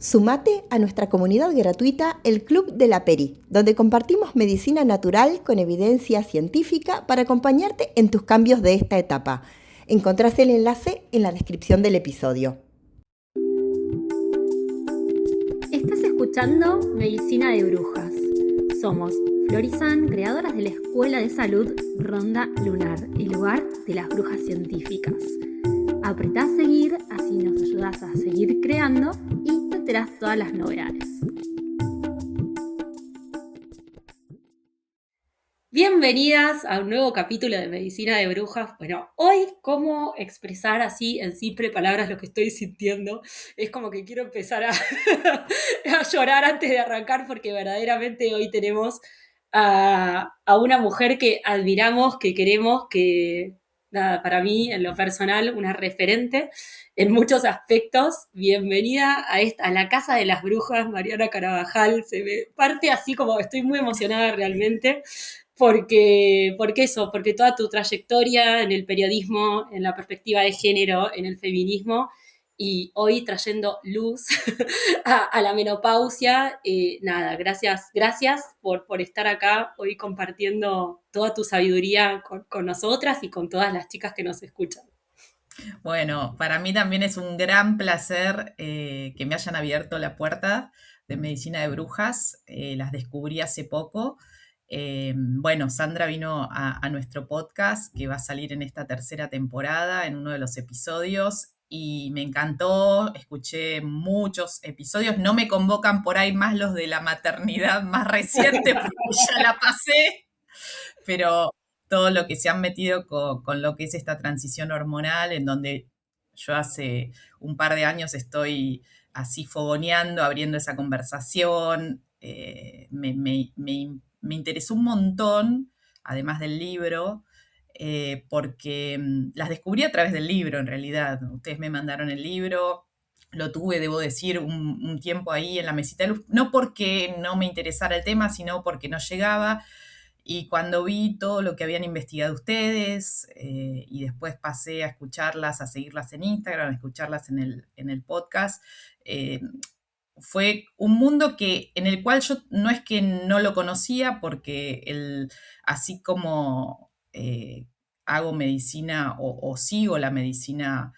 Sumate a nuestra comunidad gratuita, el Club de la Peri, donde compartimos medicina natural con evidencia científica para acompañarte en tus cambios de esta etapa. Encontrás el enlace en la descripción del episodio. Estás escuchando Medicina de Brujas. Somos Flor y San, creadoras de la Escuela de Salud Ronda Lunar, el lugar de las brujas científicas. Apretá a seguir, así nos ayudás a seguir creando y te enterás todas las novedades. Bienvenidas a un nuevo capítulo de Medicina de Brujas. Bueno, hoy, ¿cómo expresar así en simple palabras lo que estoy sintiendo? Es como que quiero empezar a llorar antes de arrancar, porque verdaderamente hoy tenemos a una mujer que admiramos, que queremos, que, nada, para mí, en lo personal, una referente en muchos aspectos. Bienvenida a la Casa de las Brujas, Mariana Carabajal. Se me parte así como estoy muy emocionada realmente. Porque toda tu trayectoria en el periodismo, en la perspectiva de género, en el feminismo, y hoy trayendo luz a la menopausia. Nada, gracias por estar acá hoy compartiendo toda tu sabiduría con nosotras y con todas las chicas que nos escuchan. Bueno, para mí también es un gran placer que me hayan abierto la puerta de Medicina de Brujas. Las descubrí hace poco. Bueno, Sandra vino a nuestro podcast que va a salir en esta tercera temporada, en uno de los episodios, y me encantó. Escuché muchos episodios. No me convocan por ahí más los de la maternidad más reciente porque ya la pasé, pero todo lo que se han metido con lo que es esta transición hormonal, en donde yo hace un par de años estoy así fogoneando, abriendo esa conversación. Me interesó un montón, además del libro, porque las descubrí a través del libro, en realidad. Ustedes me mandaron el libro, lo tuve, debo decir, un tiempo ahí en la mesita de luz, no porque no me interesara el tema, sino porque no llegaba. Y cuando vi todo lo que habían investigado ustedes, y después pasé a escucharlas, a seguirlas en Instagram, a escucharlas en el podcast, fue un mundo en el cual yo no es que no lo conocía, porque así como hago medicina o sigo la medicina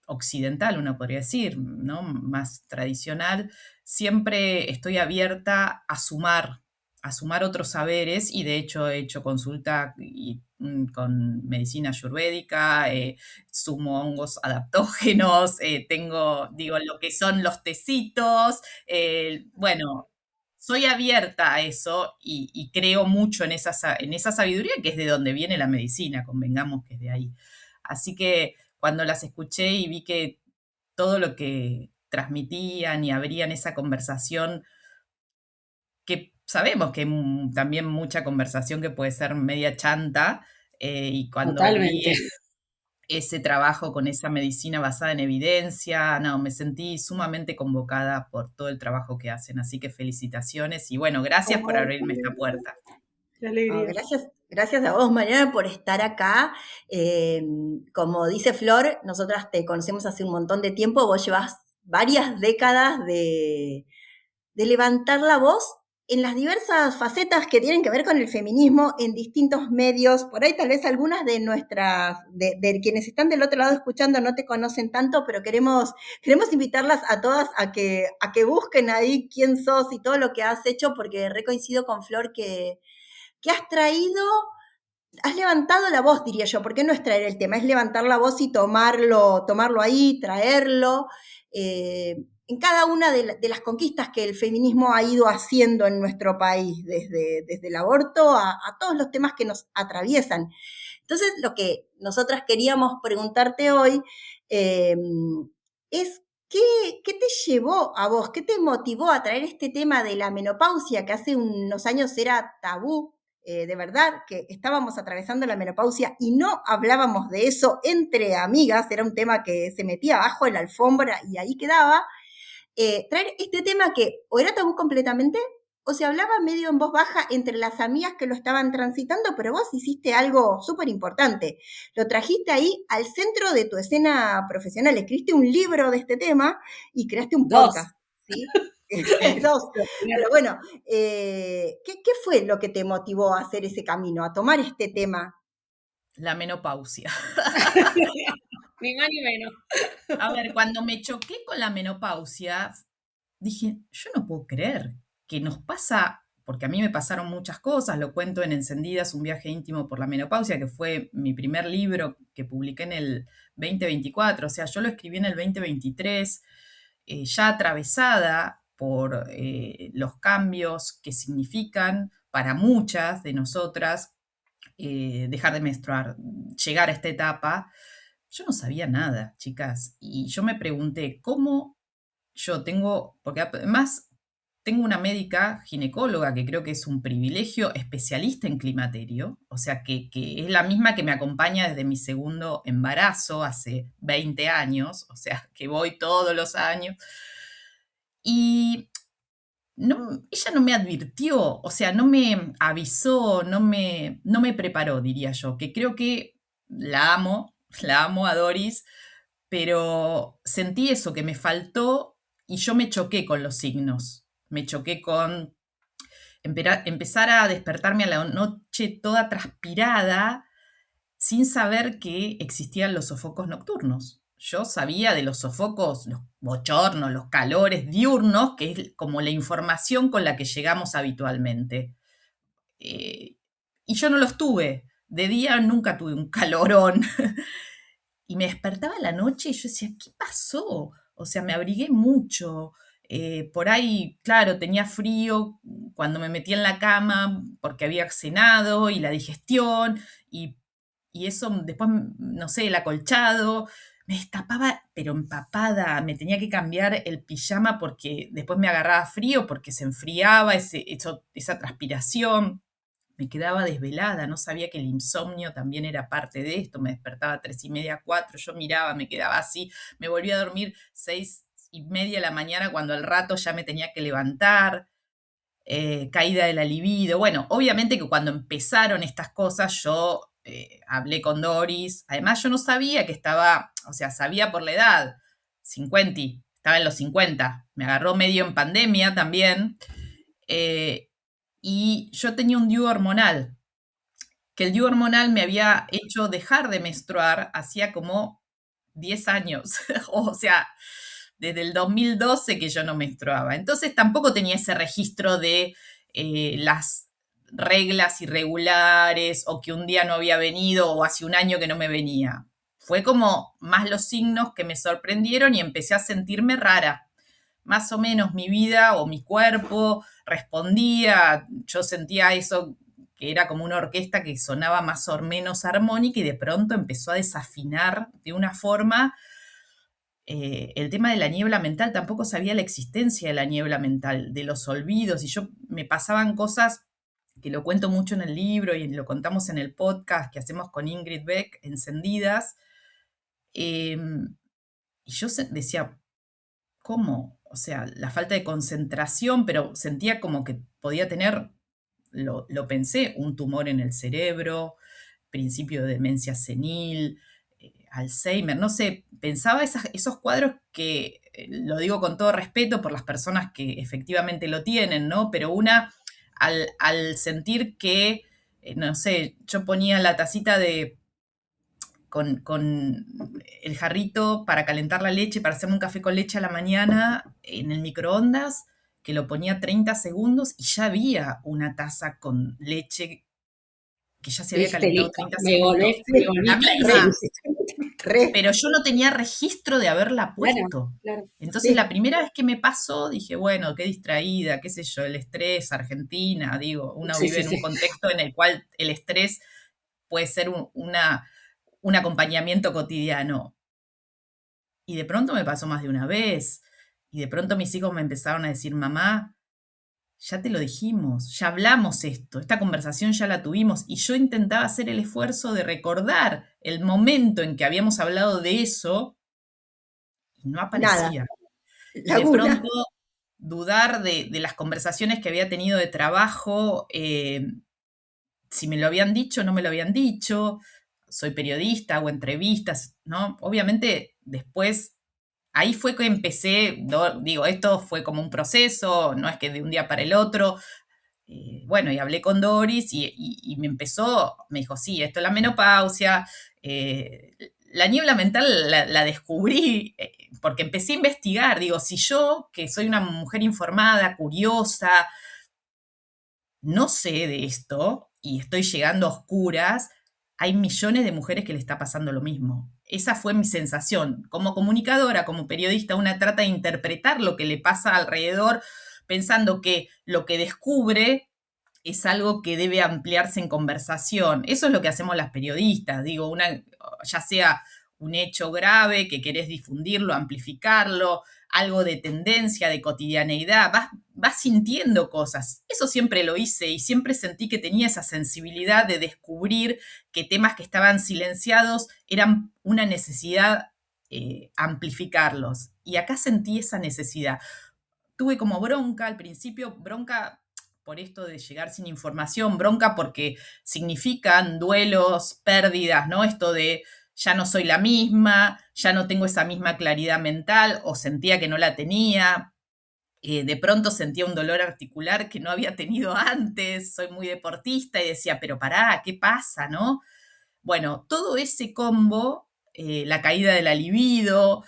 occidental, uno podría decir, ¿no? Más tradicional, siempre estoy abierta a sumar otros saberes, y de hecho he hecho consulta con medicina ayurvédica, sumo hongos adaptógenos, digo, lo que son los tecitos. Bueno, soy abierta a eso y creo mucho en esa sabiduría, que es de donde viene la medicina, convengamos que es de ahí. Así que cuando las escuché y vi que todo lo que transmitían y abrían esa conversación, que sabemos que hay también mucha conversación que puede ser media chanta, y cuando Totalmente. vi ese trabajo con esa medicina basada en evidencia, no, me sentí sumamente convocada por todo el trabajo que hacen. Así que felicitaciones y bueno, gracias por abrirme esta puerta. Qué alegría. Gracias a vos, Mariana, por estar acá. Como dice Flor, nosotras te conocemos hace un montón de tiempo. Vos llevas varias décadas de levantar la voz en las diversas facetas que tienen que ver con el feminismo en distintos medios. Por ahí tal vez algunas de de quienes están del otro lado escuchando no te conocen tanto, pero queremos invitarlas a todas a que busquen ahí quién sos y todo lo que has hecho, porque recoincido con Flor que has levantado la voz, diría yo, porque no es traer el tema, es levantar la voz y tomarlo ahí, traerlo, en cada una de las conquistas que el feminismo ha ido haciendo en nuestro país, desde el aborto a todos los temas que nos atraviesan. Entonces, lo que nosotras queríamos preguntarte hoy es ¿qué te llevó a vos, qué te motivó a traer este tema de la menopausia, que hace unos años era tabú? De verdad que estábamos atravesando la menopausia y no hablábamos de eso entre amigas, era un tema que se metía abajo de la alfombra y ahí quedaba. Traer este tema que o era tabú completamente o se hablaba medio en voz baja entre las amigas que lo estaban transitando, pero vos hiciste algo súper importante. Lo trajiste ahí al centro de tu escena profesional, escribiste un libro de este tema y creaste un podcast, ¿sí? Dos. Pero bueno, ¿qué fue lo que te motivó a hacer ese camino, a tomar este tema? La menopausia. Ni más ni menos. A ver, cuando me choqué con la menopausia, dije, yo no puedo creer que nos pasa, porque a mí me pasaron muchas cosas, lo cuento en Encendidas, un viaje íntimo por la menopausia, que fue mi primer libro que publiqué en el 2024, o sea, yo lo escribí en el 2023, ya atravesada por los cambios que significan para muchas de nosotras dejar de menstruar, llegar a esta etapa. Yo no sabía nada, chicas, y yo me pregunté, ¿cómo yo tengo, porque además tengo una médica ginecóloga que creo que es un privilegio, especialista en climaterio, o sea, que es la misma que me acompaña desde mi segundo embarazo hace 20 años, o sea, que voy todos los años. Y no, ella no me advirtió, o sea, no me avisó, no me preparó, diría yo, que creo que la amo a Doris, pero sentí eso, que me faltó y yo me choqué con los signos. Me choqué con empezar a despertarme a la noche toda transpirada sin saber que existían los sofocos nocturnos. Yo sabía de los sofocos, los bochornos, los calores diurnos, que es como la información con la que llegamos habitualmente. Eh, y yo no los tuve. De día nunca tuve un calorón. Y me despertaba a la noche y yo decía, ¿qué pasó? O sea, me abrigué mucho. Por ahí, claro, tenía frío cuando me metí en la cama porque había cenado y la digestión y eso después, no sé, el acolchado. Me destapaba, pero empapada. Me tenía que cambiar el pijama porque después me agarraba frío porque se enfriaba esa transpiración. Me quedaba desvelada, no sabía que el insomnio también era parte de esto, me despertaba a 3:30, 4, yo miraba, me quedaba así, me volvía a dormir 6:30 de la mañana cuando al rato ya me tenía que levantar, caída de la libido. Bueno, obviamente que cuando empezaron estas cosas yo hablé con Doris, además yo no sabía que estaba, o sea, sabía por la edad, 50, estaba en los 50, me agarró medio en pandemia también, y yo tenía un DIU hormonal, que el DIU hormonal me había hecho dejar de menstruar hacía como 10 años, o sea, desde el 2012 que yo no menstruaba. Entonces tampoco tenía ese registro de las reglas irregulares o que un día no había venido o hace un año que no me venía. Fue como más los signos que me sorprendieron y empecé a sentirme rara. Más o menos mi vida o mi cuerpo respondía, yo sentía eso que era como una orquesta que sonaba más o menos armónica y de pronto empezó a desafinar de una forma. El tema de la niebla mental, tampoco sabía la existencia de la niebla mental, de los olvidos, y yo me pasaban cosas que lo cuento mucho en el libro y lo contamos en el podcast que hacemos con Ingrid Beck, Encendidas, y yo decía, ¿cómo? O sea, la falta de concentración, pero sentía como que podía tener, lo pensé, un tumor en el cerebro, principio de demencia senil, Alzheimer, no sé, pensaba esos cuadros que, lo digo con todo respeto por las personas que efectivamente lo tienen, ¿no? Pero una, al sentir que, no sé, yo ponía la tacita con el jarrito para calentar la leche, para hacerme un café con leche a la mañana en el microondas, que lo ponía 30 segundos y ya había una taza con leche que ya se había calentado 30 segundos. Me volví La misma. Re. Pero yo no tenía registro de haberla puesto. Claro. Entonces, Sí. la primera vez que me pasó, dije, bueno, qué distraída, qué sé yo, el estrés, Argentina, digo, uno Sí, vive sí, en sí. un contexto en el cual el estrés puede ser un acompañamiento cotidiano. Y de pronto me pasó más de una vez. Y de pronto mis hijos me empezaron a decir, mamá, ya te lo dijimos, ya hablamos esto, esta conversación ya la tuvimos. Y yo intentaba hacer el esfuerzo de recordar el momento en que habíamos hablado de eso y no Nada. aparecía. Y de Laguna. pronto dudar de las conversaciones que había tenido de trabajo, si me lo habían dicho o no me lo habían dicho, soy periodista, hago entrevistas, ¿no? Obviamente después, ahí fue que empecé, digo, esto fue como un proceso, no es que de un día para el otro. Bueno, y hablé con Doris y me dijo, sí, esto es la menopausia. La niebla mental la descubrí porque empecé a investigar. Digo, si yo, que soy una mujer informada, curiosa, no sé de esto y estoy llegando a oscuras, hay millones de mujeres que le está pasando lo mismo. Esa fue mi sensación. Como comunicadora, como periodista, una trata de interpretar lo que le pasa alrededor, pensando que lo que descubre es algo que debe ampliarse en conversación. Eso es lo que hacemos las periodistas. Digo, ya sea un hecho grave que querés difundirlo, amplificarlo, algo de tendencia, de cotidianeidad, vas sintiendo cosas. Eso siempre lo hice y siempre sentí que tenía esa sensibilidad de descubrir que temas que estaban silenciados eran una necesidad amplificarlos. Y acá sentí esa necesidad. Tuve como bronca al principio, bronca por esto de llegar sin información, bronca porque significan duelos, pérdidas, ¿no? Esto de ya no soy la misma, ya no tengo esa misma claridad mental o sentía que no la tenía. De pronto sentía un dolor articular que no había tenido antes, soy muy deportista y decía, pero pará, ¿qué pasa, no? Bueno, todo ese combo, la caída de la libido,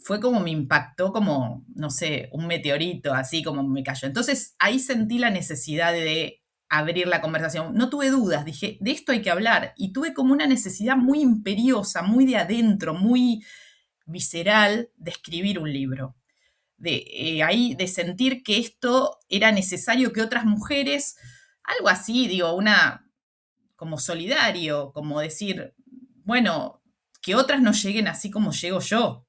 fue como me impactó como, no sé, un meteorito, así como me cayó. Entonces ahí sentí la necesidad de abrir la conversación. No tuve dudas, dije, de esto hay que hablar. Y tuve como una necesidad muy imperiosa, muy de adentro, muy visceral de escribir un libro. Ahí de sentir que esto era necesario que otras mujeres, algo así, digo, como solidario, como decir, bueno, que otras no lleguen así como llego yo,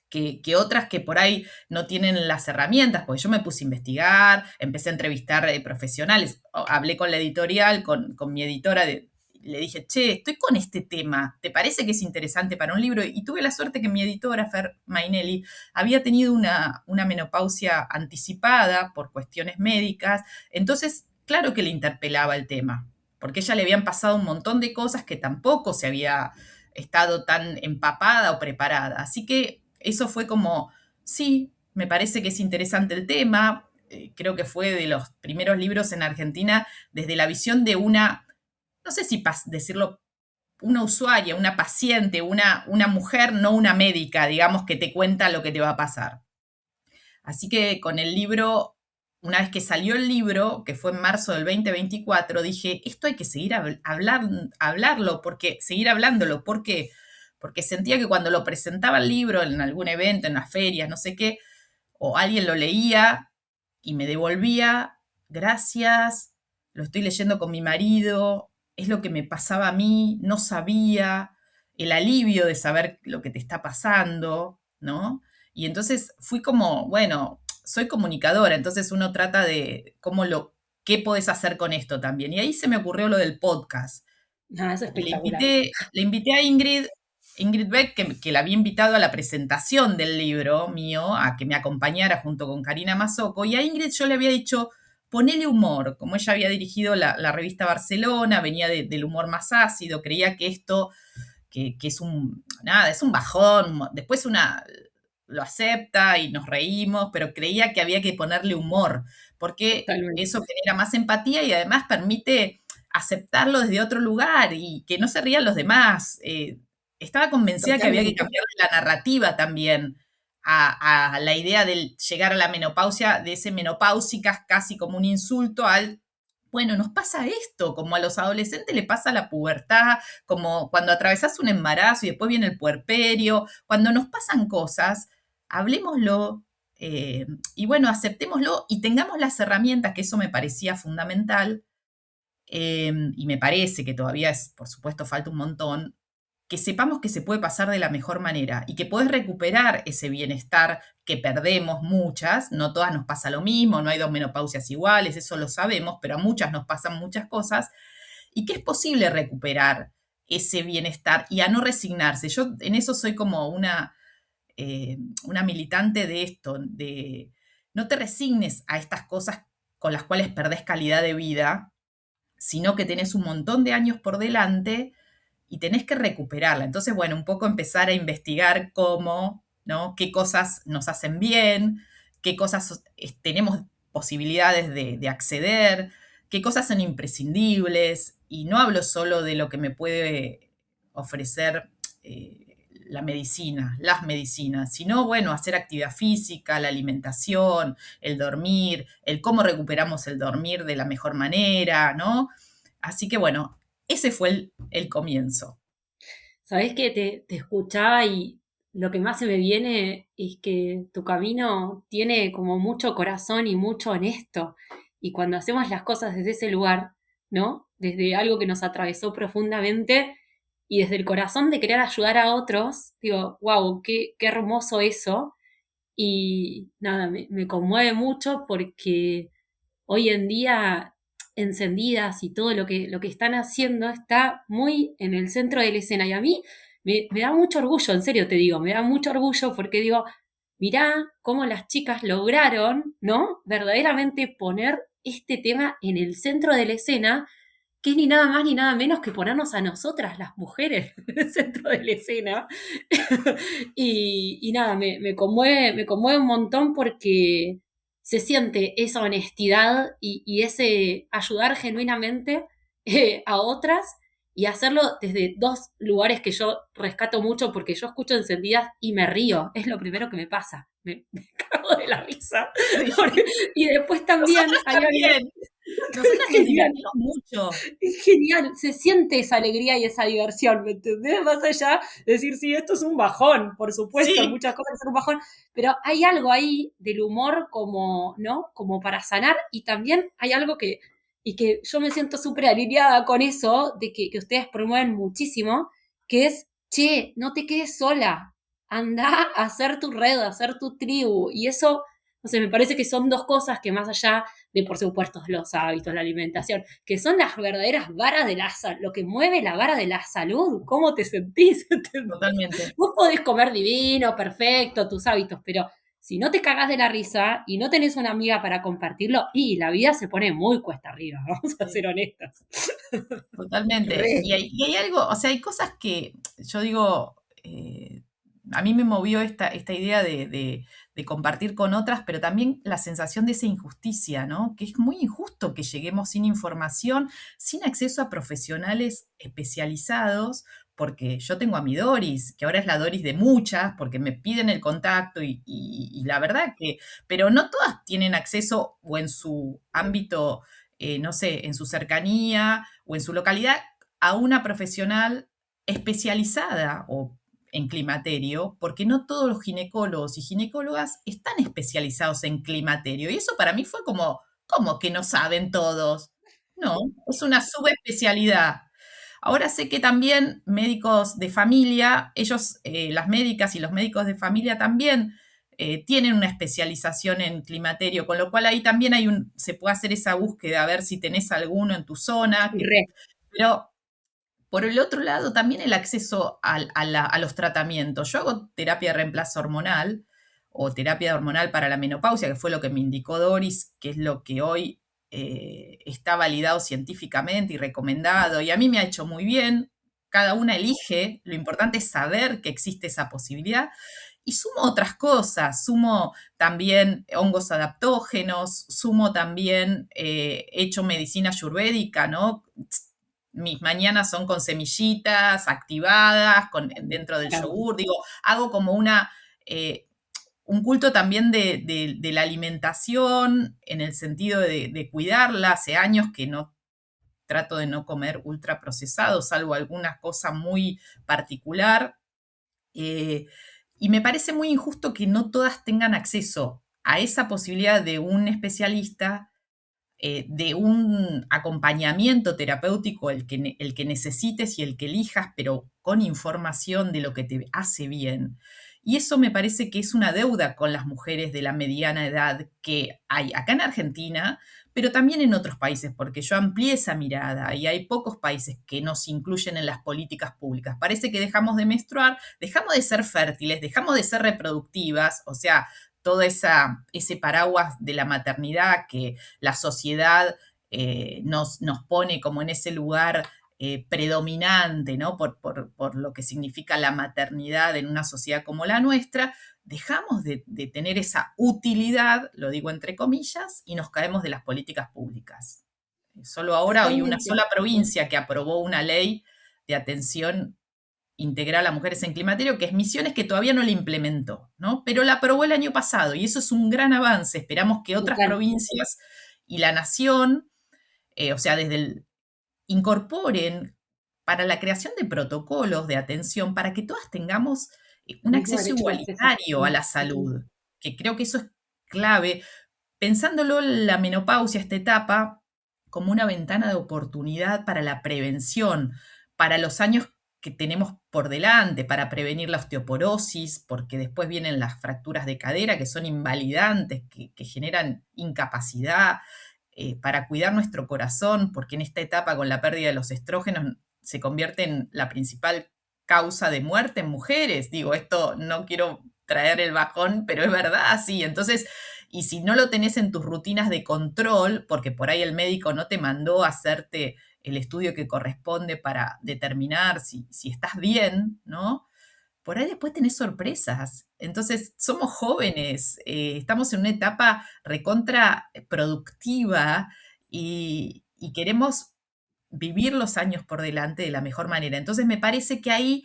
que otras que por ahí no tienen las herramientas, porque yo me puse a investigar, empecé a entrevistar profesionales, hablé con la editorial, con mi editora, le dije, che, estoy con este tema, ¿te parece que es interesante para un libro? Y tuve la suerte que mi editora, Fer Mainelli, había tenido una menopausia anticipada por cuestiones médicas, entonces, claro que le interpelaba el tema, porque a ella le habían pasado un montón de cosas que tampoco se había estado tan empapada o preparada. Así que eso fue como, sí, me parece que es interesante el tema. Creo que fue de los primeros libros en Argentina desde la visión de una, no sé si decirlo, una usuaria, una paciente, una mujer, no una médica, digamos, que te cuenta lo que te va a pasar. Así que con el libro, una vez que salió el libro, que fue en marzo del 2024, dije, esto hay que seguir hablarlo, seguir hablándolo, ¿por qué? Porque sentía que cuando lo presentaba el libro en algún evento, en las ferias, no sé qué, o alguien lo leía y me devolvía, gracias, lo estoy leyendo con mi marido, es lo que me pasaba a mí, no sabía, el alivio de saber lo que te está pasando, ¿no? Y entonces fui como, bueno, soy comunicadora, entonces uno trata de qué podés hacer con esto también. Y ahí se me ocurrió lo del podcast. No, es espectacular. Le invité a Ingrid Beck, que la había invitado a la presentación del libro mío, a que me acompañara junto con Karina Mazzocco, y a Ingrid yo le había dicho, ponele humor, como ella había dirigido la revista Barcelona, venía del humor más ácido, creía que esto, que es es un bajón, después lo acepta y nos reímos, pero creía que había que ponerle humor, porque Totalmente. eso genera más empatía y además permite aceptarlo desde otro lugar y que no se rían los demás. Estaba convencida que había que cambiar la narrativa también a la idea de llegar a la menopausia, de ese menopáusicas casi como un insulto al, bueno, nos pasa esto, como a los adolescentes le pasa la pubertad, como cuando atravesás un embarazo y después viene el puerperio, cuando nos pasan cosas, hablemoslo, y bueno, aceptémoslo y tengamos las herramientas, que eso me parecía fundamental, y me parece que todavía por supuesto, falta un montón, que sepamos que se puede pasar de la mejor manera y que podés recuperar ese bienestar que perdemos muchas, no todas nos pasa lo mismo, no hay dos menopausias iguales, eso lo sabemos, pero a muchas nos pasan muchas cosas, y que es posible recuperar ese bienestar y a no resignarse. Yo en eso soy como una militante de esto, de no te resignes a estas cosas con las cuales perdés calidad de vida, sino que tenés un montón de años por delante y tenés que recuperarla. Entonces, bueno, un poco empezar a investigar cómo, ¿no? Qué cosas nos hacen bien, qué cosas tenemos posibilidades de acceder, qué cosas son imprescindibles. Y no hablo solo de lo que me puede ofrecer la medicina, las medicinas, sino, bueno, hacer actividad física, la alimentación, el dormir, el cómo recuperamos el dormir de la mejor manera, ¿no? Así que, bueno, ese fue el comienzo. Sabés que te escuchaba y lo que más se me viene es que tu camino tiene como mucho corazón y mucho honesto. Y cuando hacemos las cosas desde ese lugar, ¿no? Desde algo que nos atravesó profundamente y desde el corazón de querer ayudar a otros, digo, wow, qué hermoso eso. Y nada, me conmueve mucho porque hoy en día encendidas y todo lo que están haciendo está muy en el centro de la escena. Y a mí me da mucho orgullo, en serio te digo, me da mucho orgullo porque digo, mirá cómo las chicas lograron, ¿no? Verdaderamente poner este tema en el centro de la escena, que es ni nada más ni nada menos que ponernos a nosotras, las mujeres, en el centro de la escena. Y nada, me conmueve un montón porque se siente esa honestidad y ese ayudar genuinamente a otras y hacerlo desde dos lugares que yo rescato mucho porque yo escucho encendidas y me río, es lo primero que me pasa, me cago de la risa. Sí. Y después también Nosotras hay también. algo Nosotras nos genial, divertimos mucho. es genial, se siente esa alegría y esa diversión, ¿me entendés? Más allá de decir, sí, esto es un bajón, por supuesto, Sí, muchas cosas son un bajón, pero hay algo ahí del humor como, ¿no? Como para sanar y también hay algo y que yo me siento súper alineada con eso, de que ustedes promueven muchísimo, que es, che, no te quedes sola, anda a hacer tu red, a hacer tu tribu, y eso, no sé, me parece que son dos cosas que más allá de, por supuesto, los hábitos, la alimentación, que son las verdaderas varas de la salud, lo que mueve la vara de la salud, cómo te sentís, ¿entendés? totalmente. Vos podés comer divino, perfecto, tus hábitos, pero si no te cagás de la risa y no tenés una amiga para compartirlo, y la vida se pone muy cuesta arriba, vamos a Sí, ser honestas. totalmente. Re. Y hay algo, o sea, hay cosas que yo digo, a mí me movió esta idea de compartir con otras, pero también la sensación de esa injusticia, ¿no? Que es muy injusto que lleguemos sin información, sin acceso a profesionales especializados, porque yo tengo a mi Doris, que ahora es la Doris de muchas, porque me piden el contacto y la verdad que, pero no todas tienen acceso o en su ámbito, no sé, en su cercanía o en su localidad a una profesional especializada o en climaterio, porque no todos los ginecólogos y ginecólogas están especializados en climaterio. Y eso para mí fue como que no saben todos. No, es una subespecialidad. Ahora sé que también médicos de familia, ellos, las médicas y los médicos de familia también tienen una especialización en climaterio, con lo cual ahí también se puede hacer esa búsqueda, a ver si tenés alguno en tu zona, Re. pero por el otro lado, también el acceso a los tratamientos. Yo hago terapia de reemplazo hormonal o terapia hormonal para la menopausia, que fue lo que me indicó Doris, que es lo que hoy está validado científicamente y recomendado, y a mí me ha hecho muy bien. Cada una elige, lo importante es saber que existe esa posibilidad. Y sumo otras cosas, sumo también hongos adaptógenos, sumo también, he hecho medicina ayurvédica, ¿no? Mis mañanas son con semillitas activadas, dentro del yogur, digo, hago como un culto también de la alimentación, en el sentido de cuidarla. Hace años que no trato de no comer ultraprocesado, salvo alguna cosa muy particular. Eh, y me parece muy injusto que no todas tengan acceso a esa posibilidad de un especialista, de un acompañamiento terapéutico, el que necesites y el que elijas, pero con información de lo que te hace bien. Y eso me parece que es una deuda con las mujeres de la mediana edad que hay acá en Argentina, pero también en otros países, porque yo amplié esa mirada y hay pocos países que nos incluyen en las políticas públicas. Parece que dejamos de menstruar, dejamos de ser fértiles, dejamos de ser reproductivas, o sea, todo ese paraguas de la maternidad que la sociedad nos pone como en ese lugar predominante, ¿no? Por lo que significa la maternidad en una sociedad como la nuestra, dejamos de tener esa utilidad, lo digo entre comillas, y nos caemos de las políticas públicas. Solo ahora hay una Totalmente. sola provincia que aprobó una ley de atención integral a mujeres en climaterio, que es Misiones, que todavía no la implementó, ¿no? Pero la aprobó el año pasado y eso es un gran avance. Esperamos que otras Total. provincias y la nación, o sea, incorporen para la creación de protocolos de atención para que todas tengamos un Mismo acceso derecho de acceso. igualitario a la salud, que creo que eso es clave, pensándolo la menopausia, esta etapa, como una ventana de oportunidad para la prevención, para los años que tenemos por delante, para prevenir la osteoporosis, porque después vienen las fracturas de cadera que son invalidantes, que generan incapacidad, para cuidar nuestro corazón, porque en esta etapa con la pérdida de los estrógenos se convierte en la principal causa de muerte en mujeres. Digo, esto no quiero traer el bajón, pero es verdad, sí. Entonces, y si no lo tenés en tus rutinas de control, porque por ahí el médico no te mandó a hacerte el estudio que corresponde para determinar si estás bien, ¿no? Por ahí después tenés sorpresas. Entonces, somos jóvenes, estamos en una etapa recontra productiva y queremos vivir los años por delante de la mejor manera. Entonces, me parece que ahí,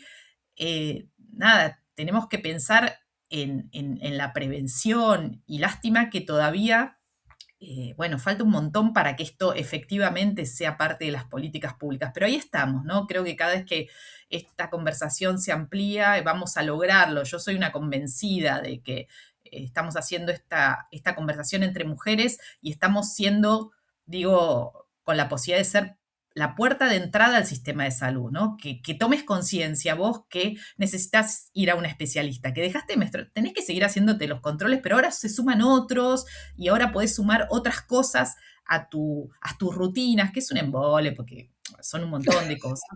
nada, tenemos que pensar en la prevención y lástima que todavía bueno, falta un montón para que esto efectivamente sea parte de las políticas públicas, pero ahí estamos, ¿no? Creo que cada vez que esta conversación se amplía, vamos a lograrlo. Yo soy una convencida de que estamos haciendo esta conversación entre mujeres y estamos siendo, digo, con la posibilidad de ser la puerta de entrada al sistema de salud, ¿no? Que tomes conciencia vos que necesitas ir a un especialista, que dejaste de tenés que seguir haciéndote los controles, pero ahora se suman otros y ahora podés sumar otras cosas a tus rutinas, que es un embole, porque son un montón de cosas.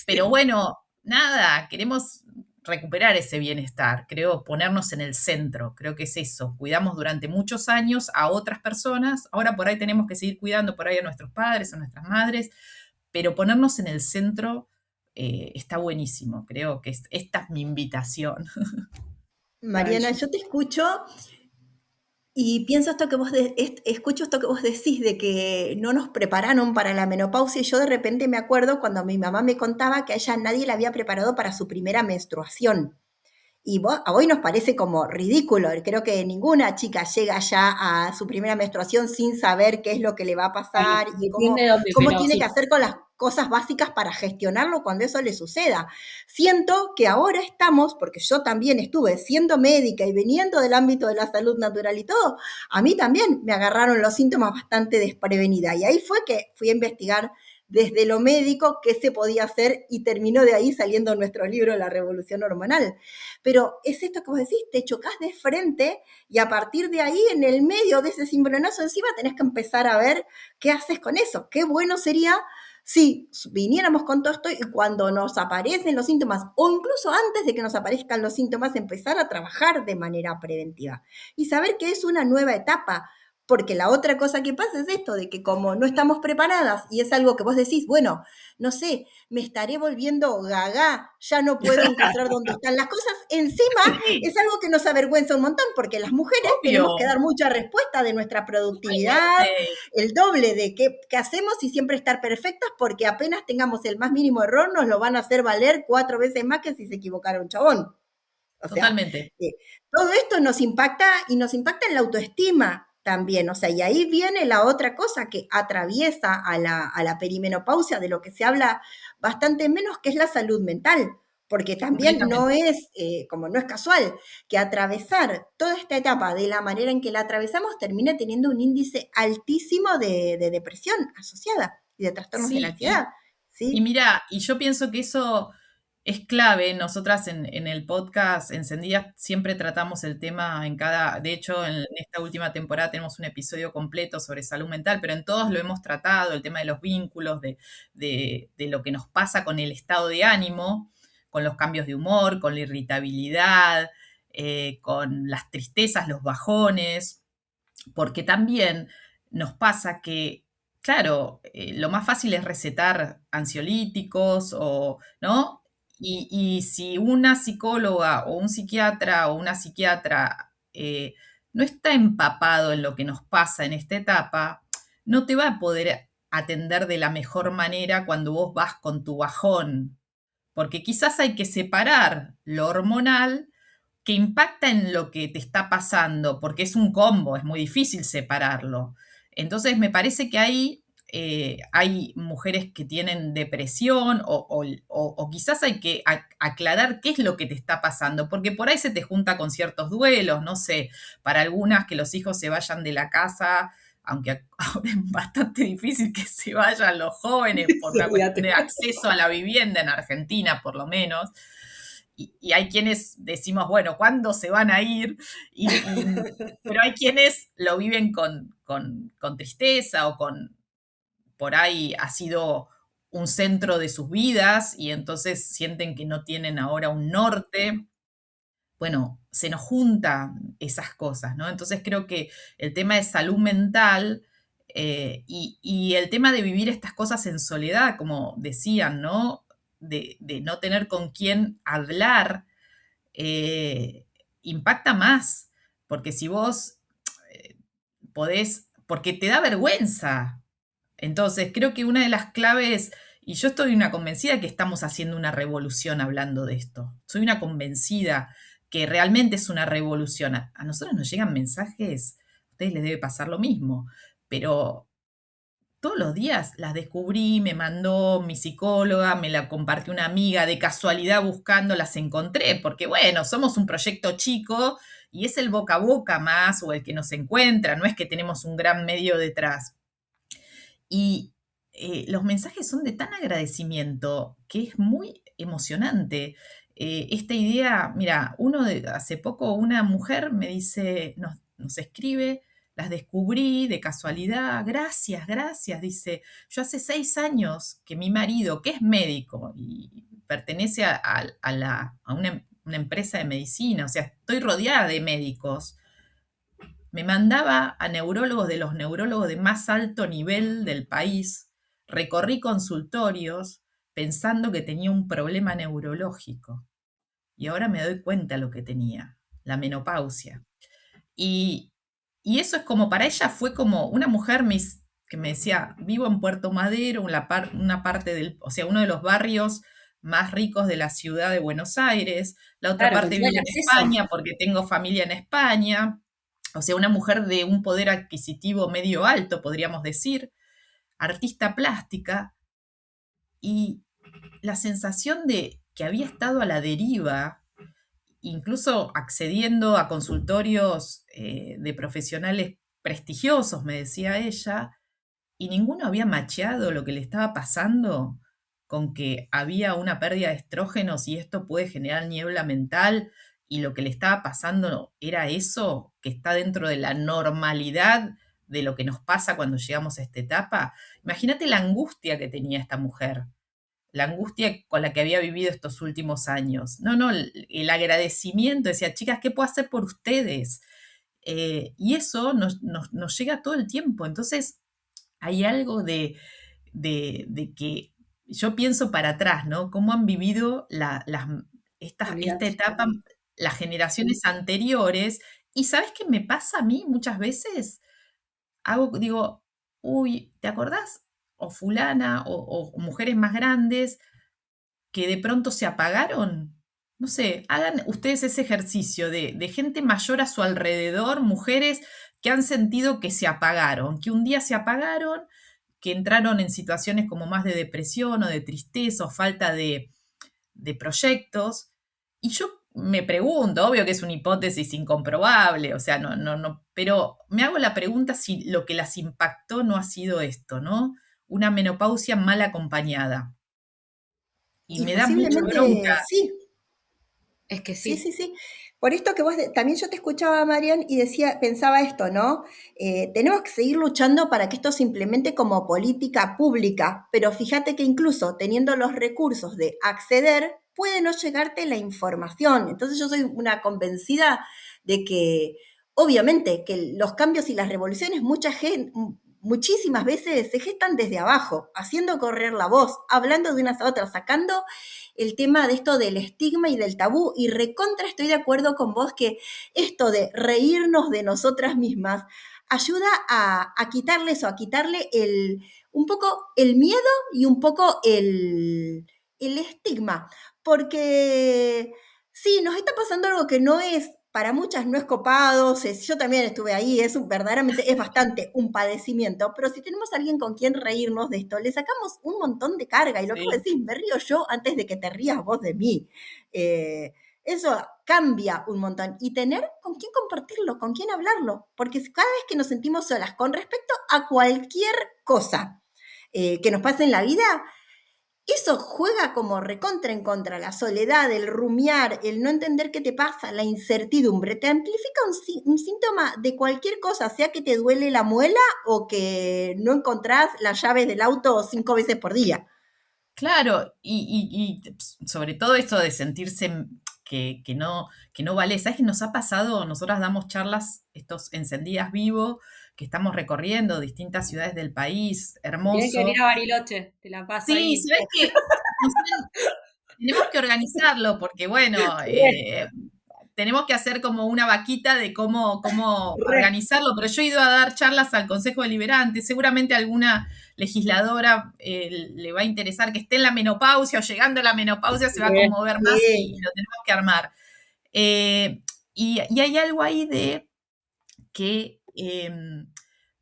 Pero Sí. bueno, nada, queremos recuperar ese bienestar, creo, ponernos en el centro, creo que es eso. Cuidamos durante muchos años a otras personas, ahora por ahí tenemos que seguir cuidando por ahí a nuestros padres, a nuestras madres, pero ponernos en el centro está buenísimo, creo que esta es mi invitación. Mariana, Maravilloso. yo te escucho y pienso esto que escucho esto que vos decís de que no nos prepararon para la menopausia y yo de repente me acuerdo cuando mi mamá me contaba que a ella nadie la había preparado para su primera menstruación. Y a hoy nos parece como ridículo. Creo que ninguna chica llega ya a su primera menstruación sin saber qué es lo que le va a Bueno, pasar y depende de dónde, cómo pero tiene que sí. hacer con las cosas básicas para gestionarlo cuando eso le suceda. Siento que ahora estamos, porque yo también estuve siendo médica y viniendo del ámbito de la salud natural y todo, a mí también me agarraron los síntomas bastante desprevenida. Y ahí fue que fui a investigar desde lo médico qué se podía hacer y terminó de ahí saliendo nuestro libro La Revolución Hormonal. Pero es esto que vos decís, te chocas de frente y a partir de ahí, en el medio de ese cimbronazo encima, tenés que empezar a ver qué haces con eso. Qué bueno sería si viniéramos con todo esto y cuando nos aparecen los síntomas o incluso antes de que nos aparezcan los síntomas, empezar a trabajar de manera preventiva y saber que es una nueva etapa. Porque la otra cosa que pasa es esto, de que como no estamos preparadas y es algo que vos decís, bueno, no sé, me estaré volviendo gaga, ya no puedo encontrar dónde están las cosas. Encima Sí, es algo que nos avergüenza un montón, porque las mujeres obvio, tenemos que dar mucha respuesta de nuestra productividad, totalmente. el doble de qué hacemos y siempre estar perfectas, porque apenas tengamos el más mínimo error, nos lo van a hacer valer 4 veces más que si se equivocara un chabón. O sea, Totalmente. todo esto nos impacta y nos impacta en la autoestima también, o sea, y ahí viene la otra cosa que atraviesa a la perimenopausia, de lo que se habla bastante menos, que es la salud mental, porque también no Completamente. es, como no es casual, que atravesar toda esta etapa de la manera en que la atravesamos termine teniendo un índice altísimo de depresión asociada y de trastornos de la Sí, ansiedad, y ¿sí? mira, y yo pienso que eso es clave. Nosotras en el podcast Encendidas siempre tratamos el tema en cada, de hecho, en esta última temporada tenemos un episodio completo sobre salud mental, pero en todos lo hemos tratado, el tema de los vínculos, de lo que nos pasa con el estado de ánimo, con los cambios de humor, con la irritabilidad. con las tristezas, los bajones, porque también nos pasa que, claro, lo más fácil es recetar ansiolíticos o, ¿no? Y si una psicóloga o un psiquiatra o una psiquiatra no está empapado en lo que nos pasa en esta etapa, no te va a poder atender de la mejor manera cuando vos vas con tu bajón, porque quizás hay que separar lo hormonal que impacta en lo que te está pasando, porque es un combo, es muy difícil separarlo. Entonces me parece que ahí hay mujeres que tienen depresión o quizás hay que aclarar qué es lo que te está pasando, porque por ahí se te junta con ciertos duelos, no sé, para algunas que los hijos se vayan de la casa, aunque ahora es bastante difícil que se vayan los jóvenes por una cuestión de acceso a la vivienda en Argentina, por lo menos. Y hay quienes decimos, bueno, ¿cuándo se van a ir? Pero hay quienes lo viven con tristeza o por ahí ha sido un centro de sus vidas y entonces sienten que no tienen ahora un norte. Bueno, se nos juntan esas cosas, ¿no? Entonces creo que el tema de salud mental y el tema de vivir estas cosas en soledad, como decían, ¿no? De no tener con quién hablar, impacta más, porque si vos podés, porque te da vergüenza. Entonces, creo que una de las claves, y yo estoy una convencida que estamos haciendo una revolución hablando de esto, soy una convencida que realmente es una revolución. A nosotros nos llegan mensajes, a ustedes les debe pasar lo mismo, pero todos los días las descubrí, me mandó mi psicóloga, me la compartió una amiga, de casualidad buscando las encontré, porque bueno, somos un proyecto chico y es el boca a boca más o el que nos encuentra, no es que tenemos un gran medio detrás. Y los mensajes son de tan agradecimiento que es muy emocionante. Esta idea, mira, hace poco una mujer me dice, nos escribe, las descubrí de casualidad, gracias, gracias, dice, yo hace 6 años que mi marido, que es médico y pertenece a una empresa de medicina, o sea, estoy rodeada de médicos, me mandaba a neurólogos de los neurólogos de más alto nivel del país, recorrí consultorios pensando que tenía un problema neurológico y ahora me doy cuenta lo que tenía, la menopausia. Y, y eso es como, para ella fue como una mujer que me decía, vivo en Puerto Madero, una parte o sea, uno de los barrios más ricos de la ciudad de Buenos Aires, la otra Claro, parte que tiene vive el en acceso. España porque tengo familia en España, o sea, una mujer de un poder adquisitivo medio alto, podríamos decir, artista plástica, y la sensación de que había estado a la deriva, incluso accediendo a consultorios de profesionales prestigiosos, me decía ella, y ninguno había macheado lo que le estaba pasando con que había una pérdida de estrógenos y esto puede generar niebla mental y lo que le estaba pasando era eso que está dentro de la normalidad de lo que nos pasa cuando llegamos a esta etapa. Imagínate la angustia que tenía esta mujer, la angustia con la que había vivido estos últimos años. No, no, el agradecimiento, decía, chicas, ¿qué puedo hacer por ustedes? Y eso nos llega todo el tiempo. Entonces, hay algo de que yo pienso para atrás, ¿no? Cómo han vivido esta Olvídate. etapa las generaciones anteriores. Y ¿sabes qué me pasa a mí muchas veces? Digo, uy, ¿te acordás? O fulana o mujeres más grandes que de pronto se apagaron. No sé, hagan ustedes ese ejercicio de gente mayor a su alrededor, mujeres que han sentido que se apagaron, que un día se apagaron, que entraron en situaciones como más de depresión o de tristeza o falta de proyectos. Y yo me pregunto, obvio que es una hipótesis incomprobable, o sea, no, pero me hago la pregunta si lo que las impactó no ha sido esto, ¿no? Una menopausia mal acompañada. Y Y me da mucha posiblemente bronca. sí, Es que sí, sí. sí, sí. Por esto que también yo te escuchaba, Marian, y pensaba esto, ¿no? Tenemos que seguir luchando para que esto se implemente como política pública, pero fíjate que incluso teniendo los recursos de acceder, puede no llegarte la información. Entonces yo soy una convencida de que, obviamente, que los cambios y las revoluciones, muchísimas veces se gestan desde abajo, haciendo correr la voz, hablando de unas a otras, sacando el tema de esto del estigma y del tabú, y recontra estoy de acuerdo con vos que esto de reírnos de nosotras mismas ayuda a quitarle eso, a quitarle un poco el miedo y un poco el estigma, porque sí, nos está pasando algo que no es, para muchas no es copado, yo también estuve ahí, verdaderamente es bastante un padecimiento, pero si tenemos a alguien con quien reírnos de esto, le sacamos un montón de carga, y lo que vos decís, me río yo antes de que te rías vos de mí. Eso cambia un montón. Y tener con quién compartirlo, con quién hablarlo, porque cada vez que nos sentimos solas con respecto a cualquier cosa que nos pase en la vida, eso juega como recontra en contra, la soledad, el rumiar, el no entender qué te pasa, la incertidumbre, te amplifica un síntoma de cualquier cosa, sea que te duele la muela o que no encontrás las llaves del auto 5 veces por día. Claro, y sobre todo esto de sentirse que no vale. ¿Sabes qué nos ha pasado? Nosotras damos charlas, estos Encendidas Vivo, que estamos recorriendo distintas ciudades del país, Tienen que venir hermoso. a Bariloche, te la paso Sí, ahí. ¿sabes qué? Tenemos que organizarlo porque, bueno, tenemos que hacer como una vaquita de cómo organizarlo, pero yo he ido a dar charlas al Consejo Deliberante, seguramente a alguna legisladora le va a interesar que esté en la menopausia o llegando a la menopausia, se va a conmover más y lo tenemos que armar. Y hay algo ahí de que,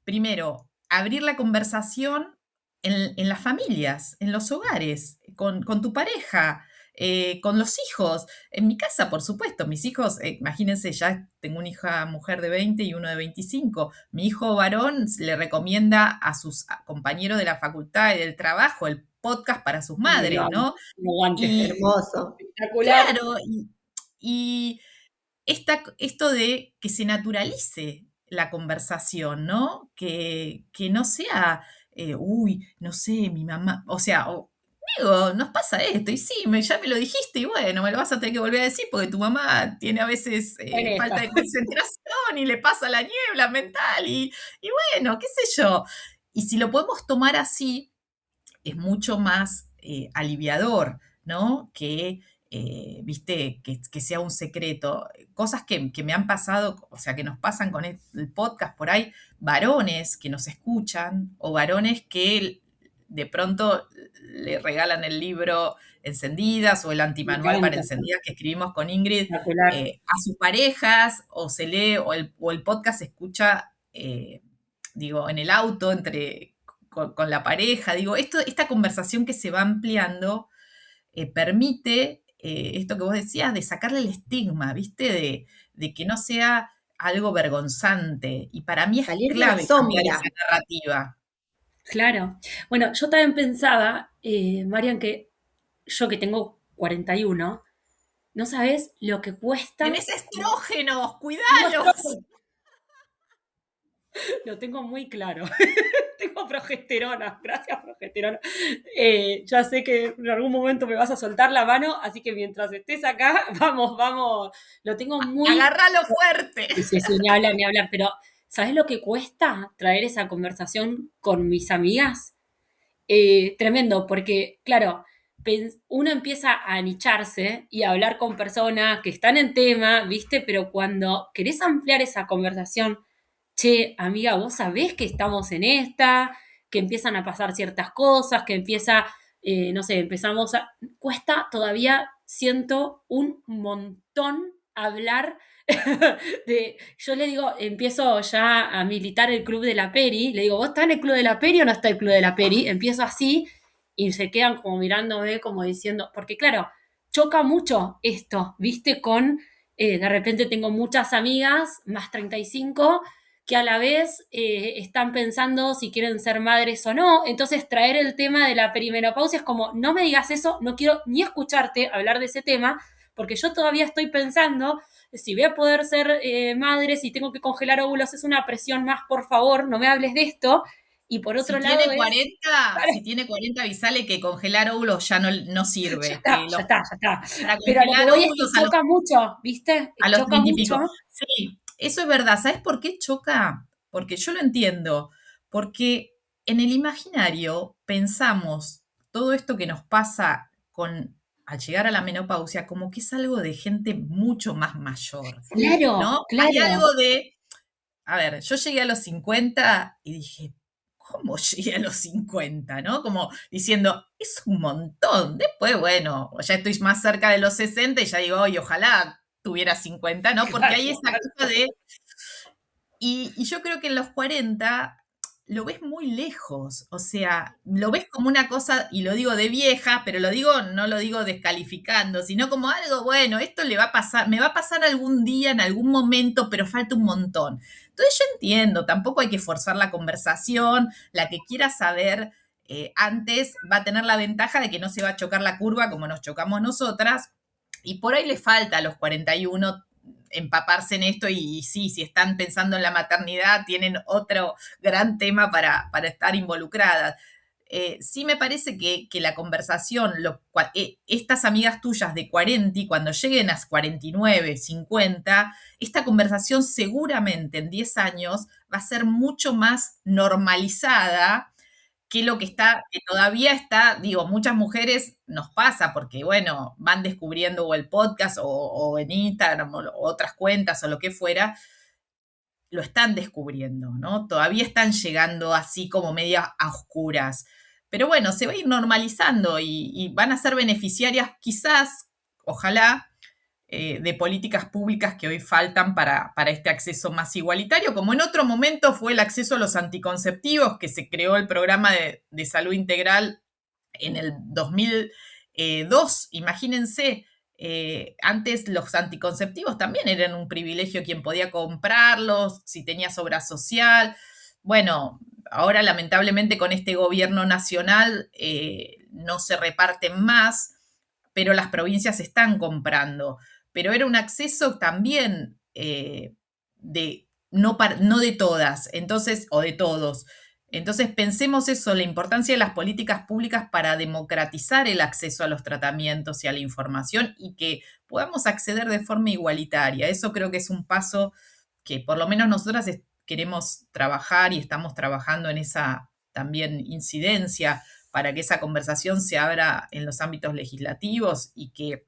primero, abrir la conversación en las familias, en los hogares, con tu pareja, con los hijos. En mi casa, por supuesto, mis hijos, imagínense, ya tengo una hija mujer de 20 y uno de 25. Mi hijo varón le recomienda a sus compañeros de la facultad y del trabajo el podcast para sus madres, ¿no? Y, hermoso. Espectacular. Claro, y esto de que se naturalice la conversación, ¿no? Que no sea, uy, no sé, mi mamá, o sea, digo, nos pasa esto, y sí, ya me lo dijiste, y bueno, me lo vas a tener que volver a decir porque tu mamá tiene a veces falta de concentración y le pasa la niebla mental, y bueno, qué sé yo. Y si lo podemos tomar así, es mucho más aliviador, ¿no? Que, viste, que sea un secreto. Cosas que me han pasado, o sea, que nos pasan con el podcast por ahí, varones que nos escuchan o varones que de pronto le regalan el libro Encendidas o el antimanual para encendidas que escribimos con Ingrid a sus parejas, o se lee o el podcast se escucha, digo, en el auto con la pareja. Digo, esta conversación que se va ampliando permite esto que vos decías, de sacarle el estigma, ¿viste? De que no sea algo vergonzante. Y para mí es Salir de la clave cambiar sombra. esa narrativa. Claro. Bueno, yo también pensaba, Marian, que yo que tengo 41, no sabes lo que cuesta. Tenés estrógenos, cuidalos. Lo tengo muy claro. Tengo progesterona, gracias progesterona. Ya sé que en algún momento me vas a soltar la mano, así que mientras estés acá, vamos, lo tengo muy... Agárralo fuerte. Sí, ni hablar, pero ¿sabes lo que cuesta traer esa conversación con mis amigas? Tremendo, porque claro, uno empieza a anicharse y a hablar con personas que están en tema, ¿viste? Pero cuando querés ampliar esa conversación, che, amiga, vos sabés que estamos en esta, que empiezan a pasar ciertas cosas, que empieza, no sé, cuesta todavía, siento un montón hablar yo le digo, empiezo ya a militar el club de la Peri, le digo, ¿vos estás en el club de la Peri o no está el club de la Peri? Empiezo así y se quedan como mirándome, como diciendo, porque claro, choca mucho esto, ¿viste? De repente tengo muchas amigas, más 35, que a la vez están pensando si quieren ser madres o no, entonces traer el tema de la perimenopausia es como, no me digas eso, no quiero ni escucharte hablar de ese tema, porque yo todavía estoy pensando si voy a poder ser madre, si tengo que congelar óvulos, es una presión más, por favor, no me hables de esto. Y por Si otro lado tiene 40, para- si tiene 40, avisale que congelar óvulos ya no ya sirve. está, ya está, ya está. Para Pero a lo que congelar voy es que óvulos choca mucho, ¿viste? a los Choca 30 y mucho. pico. Sí, eso es verdad. ¿Sabes por qué choca? Porque yo lo entiendo. Porque en el imaginario pensamos todo esto que nos pasa al llegar a la menopausia como que es algo de gente mucho más mayor, Claro, ¿no? Hay claro. algo de, a ver, yo llegué a los 50 y dije, ¿cómo llegué a los 50? ¿No? Como diciendo, es un montón. Después, bueno, ya estoy más cerca de los 60 y ya digo, oye, ojalá tuviera 50, ¿no? Porque hay Claro, esa cosa de... Y yo creo que en los 40 lo ves muy lejos, o sea, lo ves como una cosa, y lo digo de vieja, pero lo digo, no lo digo descalificando, sino como algo, bueno, esto le va a pasar, me va a pasar algún día, en algún momento, pero falta un montón. Entonces yo entiendo, tampoco hay que forzar la conversación, la que quiera saber antes va a tener la ventaja de que no se va a chocar la curva como nos chocamos nosotras, y por ahí le falta a los 41 empaparse en esto y sí, si están pensando en la maternidad, tienen otro gran tema para estar involucradas. Sí me parece que la conversación, estas amigas tuyas de 40 y cuando lleguen a 49, 50, esta conversación seguramente en 10 años va a ser mucho más normalizada que lo que está, que todavía está, digo, muchas mujeres nos pasa porque, bueno, van descubriendo o el podcast o en Instagram o otras cuentas o lo que fuera, lo están descubriendo, ¿no? Todavía están llegando así como media a oscuras. Pero bueno, se va a ir normalizando y van a ser beneficiarias quizás, ojalá, de políticas públicas que hoy faltan para este acceso más igualitario, como en otro momento fue el acceso a los anticonceptivos, que se creó el programa de salud integral en el 2002. Imagínense, antes los anticonceptivos también eran un privilegio quien podía comprarlos, si tenías obra social. Bueno, ahora lamentablemente con este gobierno nacional no se reparten más, pero las provincias están comprando. Pero era un acceso también no de todas, entonces, o de todos. Entonces pensemos eso, la importancia de las políticas públicas para democratizar el acceso a los tratamientos y a la información y que podamos acceder de forma igualitaria. Eso creo que es un paso que por lo menos nosotras queremos trabajar y estamos trabajando en esa también incidencia para que esa conversación se abra en los ámbitos legislativos y que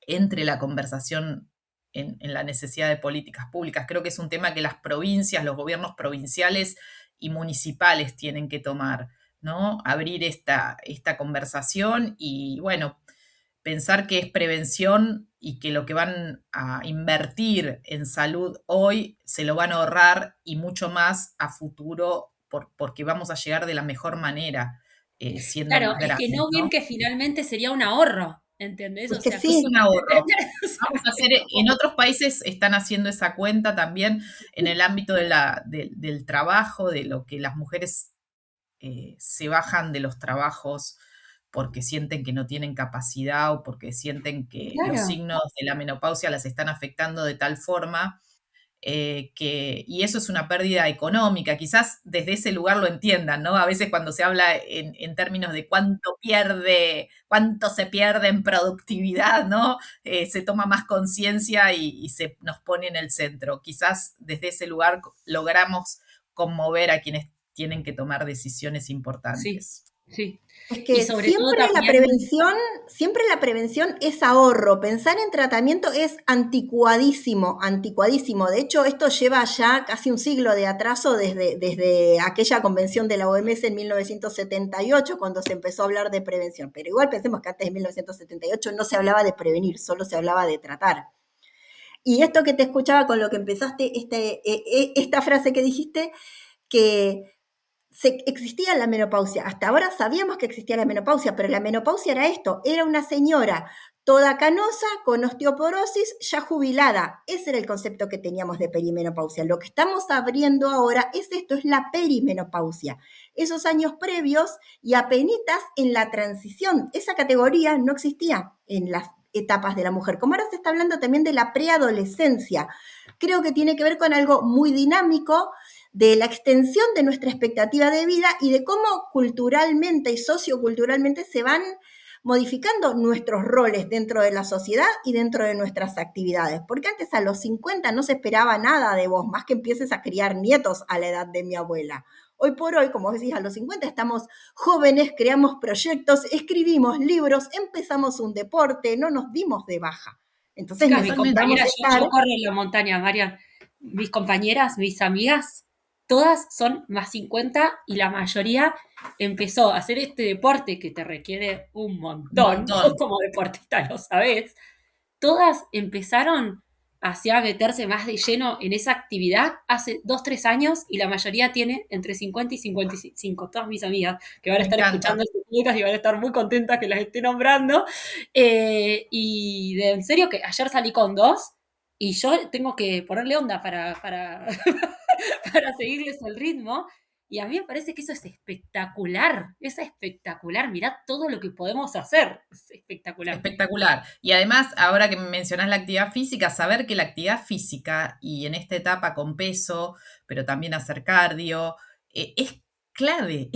entre la conversación en la necesidad de políticas públicas. Creo que es un tema que las provincias, los gobiernos provinciales y municipales tienen que tomar, ¿no? Abrir esta conversación y, bueno, pensar que es prevención y que lo que van a invertir en salud hoy se lo van a ahorrar y mucho más a futuro porque vamos a llegar de la mejor manera siendo Claro, más es que grandes, no ven ¿no? que finalmente sería un ahorro, ¿entendés? Es O que sea, Es sí, un ahorro. o sea, Vamos a hacer, en otros países están haciendo esa cuenta también en el ámbito del trabajo, de lo que las mujeres se bajan de los trabajos porque sienten que no tienen capacidad o porque sienten que los claro. signos de la menopausia las están afectando de tal forma y eso es una pérdida económica. Quizás desde ese lugar lo entiendan, ¿no? A veces cuando se habla en términos de cuánto se pierde en productividad, ¿no? Se toma más conciencia y se nos pone en el centro. Quizás desde ese lugar logramos conmover a quienes tienen que tomar decisiones Sí, importantes. sí. es Y que sobre todo también, siempre la prevención es ahorro. Pensar en tratamiento es anticuadísimo, anticuadísimo. De hecho, esto lleva ya casi un siglo de atraso desde aquella convención de la OMS en 1978, cuando se empezó a hablar de prevención. Pero igual pensemos que antes de 1978 no se hablaba de prevenir, solo se hablaba de tratar. Y esto que te escuchaba con lo que empezaste, esta frase que dijiste, que existía la menopausia. Hasta ahora sabíamos que existía la menopausia, pero la menopausia era esto, era una señora toda canosa, con osteoporosis, ya jubilada. Ese era el concepto que teníamos de perimenopausia. Lo que estamos abriendo ahora es esto, es la perimenopausia. Esos años previos y apenitas en la transición. Esa categoría no existía en las etapas de la mujer. Como ahora se está hablando también de la preadolescencia. Creo que tiene que ver con algo muy dinámico, de la extensión de nuestra expectativa de vida y de cómo culturalmente y socioculturalmente se van modificando nuestros roles dentro de la sociedad y dentro de nuestras actividades. Porque antes a los 50 no se esperaba nada de vos, más que empieces a criar nietos a la edad de mi abuela. Hoy por hoy, como decís, a los 50 estamos jóvenes, creamos proyectos, escribimos libros, empezamos un deporte, no nos dimos de baja. Entonces Chicas, mi necesitamos compañera, estar... yo corro en la montaña, Marian. Mis compañeras, mis amigas, todas son más 50 y la mayoría empezó a hacer este deporte que te requiere un Un montón. Vos montón. como deportista lo sabés. Todas empezaron hacia meterse más de lleno en esa actividad hace 2, 3 años y la mayoría tiene entre 50 y 55. Todas mis amigas que van a Me estar escuchando encanta. este podcast y van a estar muy contentas que las esté nombrando. En serio que ayer salí con 2 y yo tengo que ponerle onda para seguirles el ritmo. Y a mí me parece que eso es espectacular. Mirá todo lo que podemos hacer, es espectacular. Espectacular. Y además, ahora que mencionás la actividad física, saber que la actividad física, y en esta etapa con peso, pero también hacer cardio, es clave,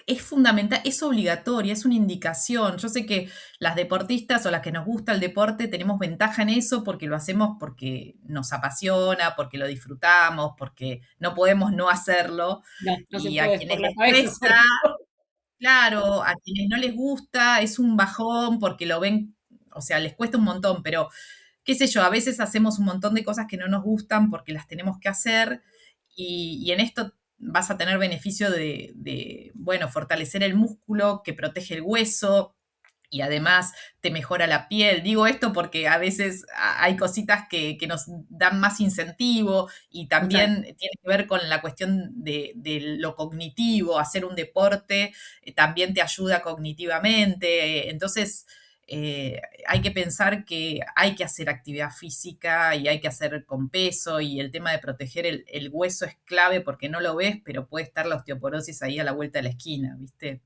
es fundamental, es obligatoria, es una indicación. Yo sé que las deportistas o las que nos gusta el deporte tenemos ventaja en eso porque lo hacemos porque nos apasiona, porque lo disfrutamos, porque no podemos no hacerlo. No, no se Y a puede quienes por la les cabeza, cuesta, sobre todo. claro, a quienes no les gusta es un bajón porque lo ven, o sea, les cuesta un montón, pero qué sé yo, a veces hacemos un montón de cosas que no nos gustan porque las tenemos que hacer y en esto vas a tener beneficio bueno, fortalecer el músculo que protege el hueso, y además te mejora la piel. Digo esto porque a veces hay cositas que nos dan más incentivo y Total. también tiene que ver con la cuestión de lo cognitivo. Hacer un deporte también te ayuda cognitivamente. Entonces, hay que pensar que hay que hacer actividad física y hay que hacer con peso y el tema de proteger el hueso es clave porque no lo ves, pero puede estar la osteoporosis ahí a la vuelta de la esquina, ¿viste?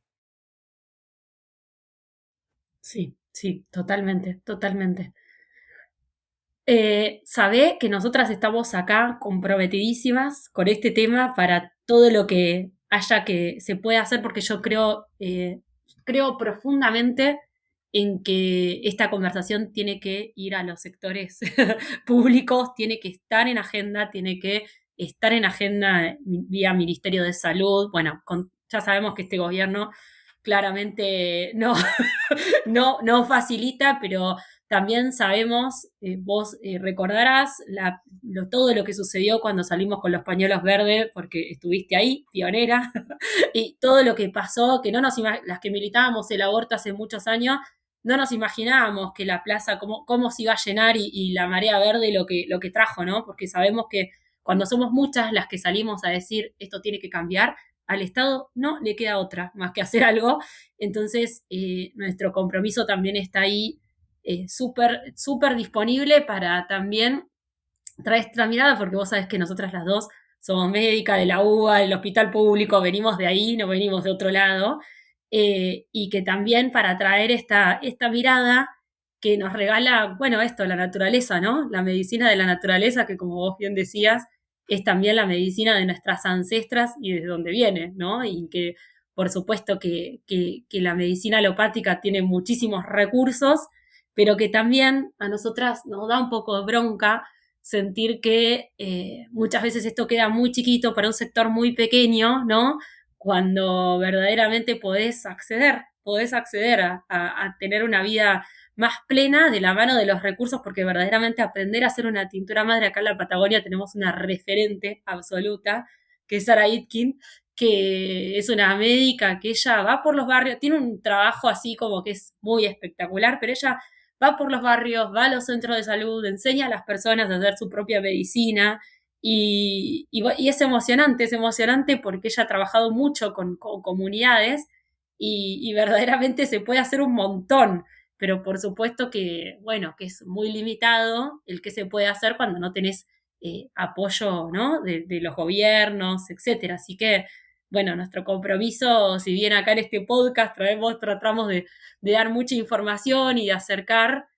Sí, sí, totalmente. Sabé que nosotras estamos acá comprometidísimas con este tema para todo lo que haya que se pueda hacer, porque yo creo profundamente en que esta conversación tiene que ir a los sectores públicos, tiene que estar en agenda, tiene que estar en agenda vía Ministerio de Salud. Bueno, ya sabemos que este gobierno claramente no facilita, pero también sabemos, vos recordarás todo lo que sucedió cuando salimos con los pañuelos verdes, porque estuviste ahí, pionera, y todo lo que pasó, que las que militábamos el aborto hace muchos años, no nos imaginábamos que la plaza, cómo se iba a llenar y la marea verde lo que trajo, ¿no? Porque sabemos que cuando somos muchas las que salimos a decir esto tiene que cambiar, al Estado no le queda otra más que hacer algo. Entonces, nuestro compromiso también está ahí súper disponible para también traer esta mirada, porque vos sabés que nosotras las dos somos médicas de la UBA, del hospital público, venimos de ahí, no venimos de otro lado, y que también para traer esta mirada que nos regala, bueno, esto, la naturaleza, ¿no? La medicina de la naturaleza, que como vos bien decías, es también la medicina de nuestras ancestras y desde donde viene, ¿no? Y que por supuesto que la medicina alopática tiene muchísimos recursos, pero que también a nosotras nos da un poco de bronca sentir que muchas veces esto queda muy chiquito para un sector muy pequeño, ¿no? Cuando verdaderamente podés acceder a tener una vida más plena de la mano de los recursos, porque verdaderamente aprender a hacer una tintura madre acá en la Patagonia tenemos una referente absoluta, que es Sara Itkin, que es una médica que ella va por los barrios, tiene un trabajo así como que es muy espectacular, pero ella va por los barrios, va a los centros de salud, enseña a las personas a hacer su propia medicina y es emocionante porque ella ha trabajado mucho con comunidades y verdaderamente se puede hacer un montón, pero por supuesto que, bueno, que es muy limitado el que se puede hacer cuando no tenés apoyo, ¿no? De los gobiernos, etcétera. Así que, bueno, nuestro compromiso, si bien acá en este podcast tratamos de dar mucha información y de acercar,